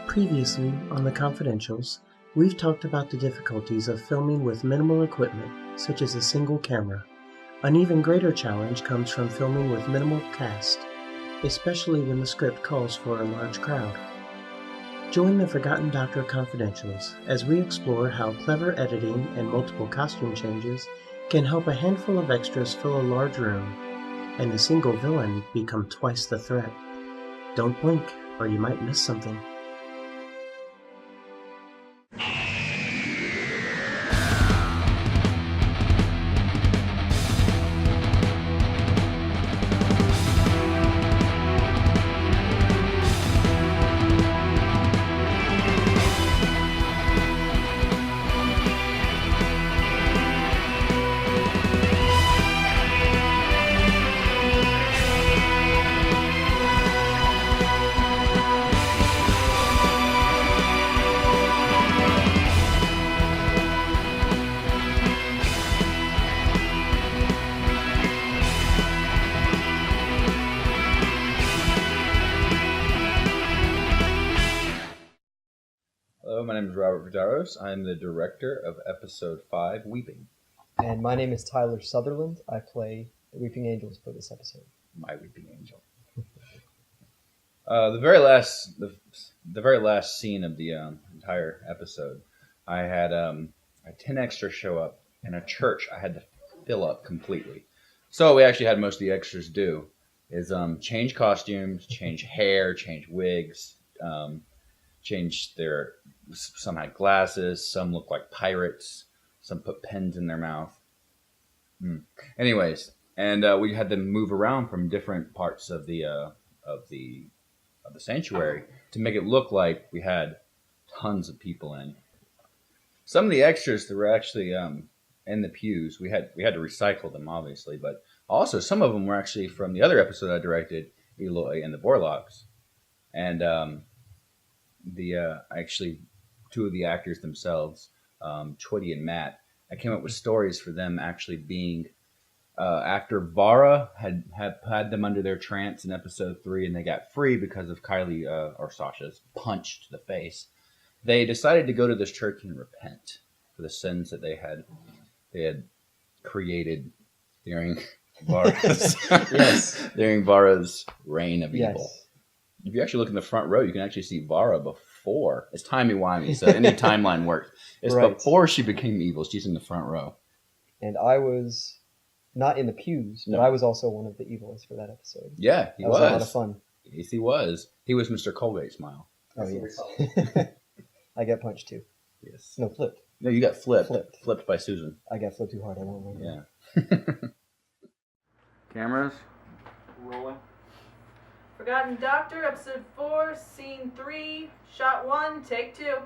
Previously on The Confidentials, we've talked about the difficulties of filming with minimal equipment, such as a single camera. An even greater challenge comes from filming with minimal cast, especially when the script calls for a large crowd. Join the Forgotten Doctor Confidentials as we explore how clever editing and multiple costume changes can help a handful of extras fill a large room, and a single villain become twice the threat. Don't blink, or you might miss something. Hello, my name is Robert Vidaros. I'm the director of Episode 5, Weeping. And my name is Tyler Sutherland. I play the Weeping Angels for this episode. My Weeping Angel. The very last scene of the entire episode, I had 10 extras show up in a church I had to fill up completely. So what we actually had most of the extras do is change costumes, change hair, change wigs, change their... Some had glasses, some looked like pirates, some put pens in their mouth. Anyways, and we had them move around from different parts of the sanctuary to make it look like we had tons of people in. Some of the extras that were actually in the pews, we had to recycle them, obviously, but also some of them were actually from the other episode I directed, Eloy and the Borlocks, and actually two of the actors themselves, Twitty and Matt, I came up with stories for them actually being after Vara had them under their trance in episode 3 and they got free because of Kylie or Sasha's punch to the face. They decided to go to this church and repent for the sins that they had created during Vara's during Vara's reign of evil. If you actually look in the front row, you can actually see Vara before. It's timey-wimey, so any timeline works. It's right. Before she became evil. She's in the front row. And I was not in the pews, but I was also one of the evils for that episode. Yeah, he was. That was a lot of fun. Yes, he was. He was Mr. Colgate Smile. Oh, yes. I got punched, too. Yes. No, flipped. No, you got flipped. Flipped by Susan. I got flipped too hard. I don't remember. Yeah. Cameras. Rolling. Forgotten Doctor, Episode 4, Scene 3, Shot 1, Take 2.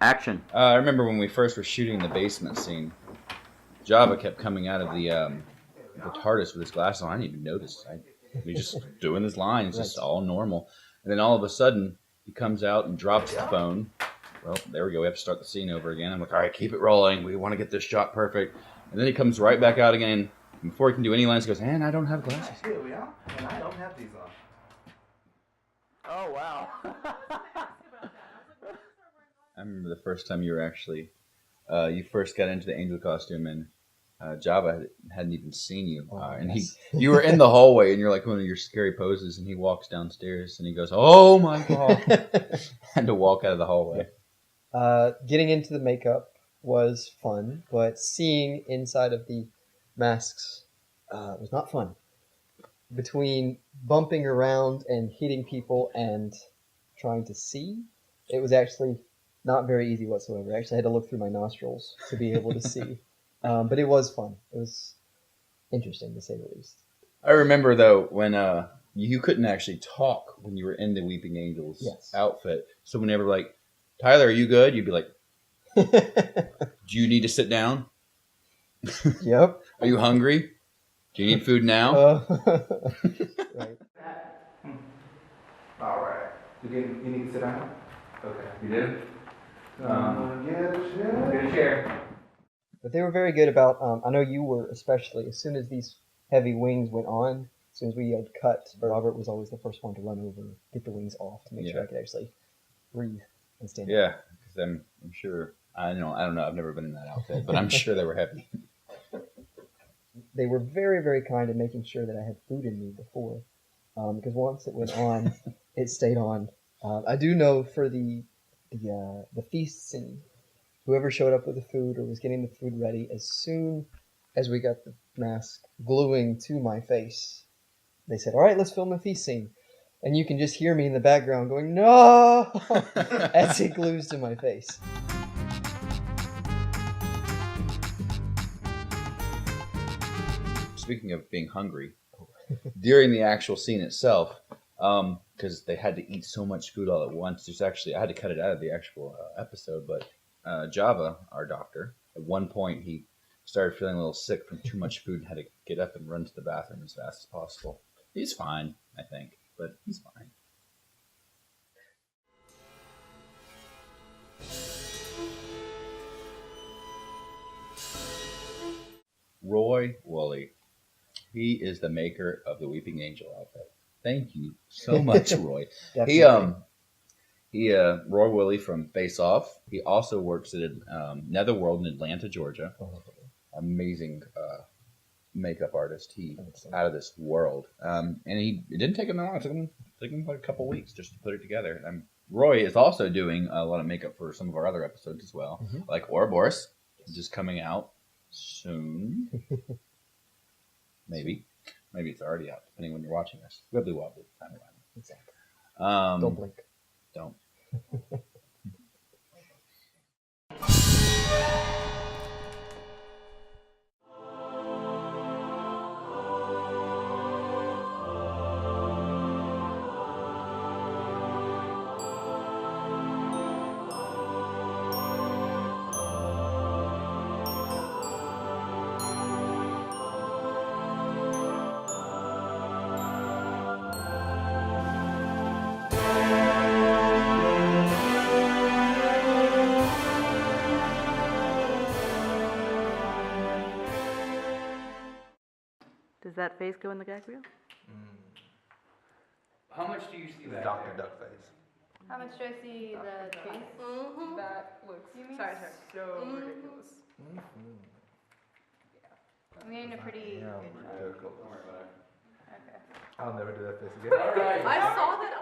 Action. I remember when we first were shooting the basement scene, Java kept coming out of the TARDIS with his glasses on. I didn't even notice. We just doing his lines, just all normal. And then all of a sudden, he comes out and drops the phone. Well, there we go. We have to start the scene over again. I'm like, all right, keep it rolling. We want to get this shot perfect. And then he comes right back out again. Before he can do any lines, he goes, and I don't have glasses. Here we are, and I don't have these on. Oh, wow. I remember the first time you were actually, you first got into the angel costume, and Java hadn't even seen you. And you were in the hallway, and you're like one of your scary poses, and he walks downstairs, and he goes, oh my God. Had to walk out of the hallway. Getting into the makeup was fun, but seeing inside of the masks was not fun. Between bumping around and hitting people and trying to see, it was actually not very easy whatsoever. I actually had to look through my nostrils to be able to see. But it was fun. It was interesting, to say the least. I remember, though, when you couldn't actually talk when you were in the Weeping Angels outfit. So whenever, like, Tyler, are you good? You'd be like, do you need to sit down? Yep. Are you hungry? Do you need food now? Right. All right. You need to sit down? Okay. You do? Get a chair. But they were very good about, I know you were especially, as soon as these heavy wings went on, As soon as we had cut, Robert was always the first one to run over, get the wings off to make sure I could actually breathe and stand up. Yeah, because I'm sure, I don't know, I've never been in that outfit, but I'm sure they were heavy. They were very, very kind in making sure that I had food in me before, because once it went on, it stayed on. I do know for the feast scene, whoever showed up with the food or was getting the food ready, as soon as we got the mask gluing to my face, they said, "All right, let's film the feast scene." And you can just hear me in the background going, "No!" as it glues to my face. Speaking of being hungry, during the actual scene itself, because they had to eat so much food all at once, I had to cut it out of the actual episode, but Java, our doctor, at one point he started feeling a little sick from too much food and had to get up and run to the bathroom as fast as possible. He's fine, I think, but he's fine. Roy Woolley. He is the maker of the Weeping Angel outfit. Thank you so much, Roy. Roy Woolley from Face Off. He also works at Netherworld in Atlanta, Georgia. Amazing makeup artist. He's out of this world. And it didn't take him that long. It took him like a couple weeks just to put it together. Roy is also doing a lot of makeup for some of our other episodes as well, like Ouroboros, just coming out soon. Maybe it's already out, depending when you're watching this. Wibbly wobbly, timey wimey. Exactly. Don't blink. Don't. Does that face go in the gag reel? How much do you see that? Dr. Duckface. How much do I see the face? That looks Sorry, so ridiculous. I'm getting a pretty Yeah, good shot. ridiculous. Okay. I'll never do that face again. I saw that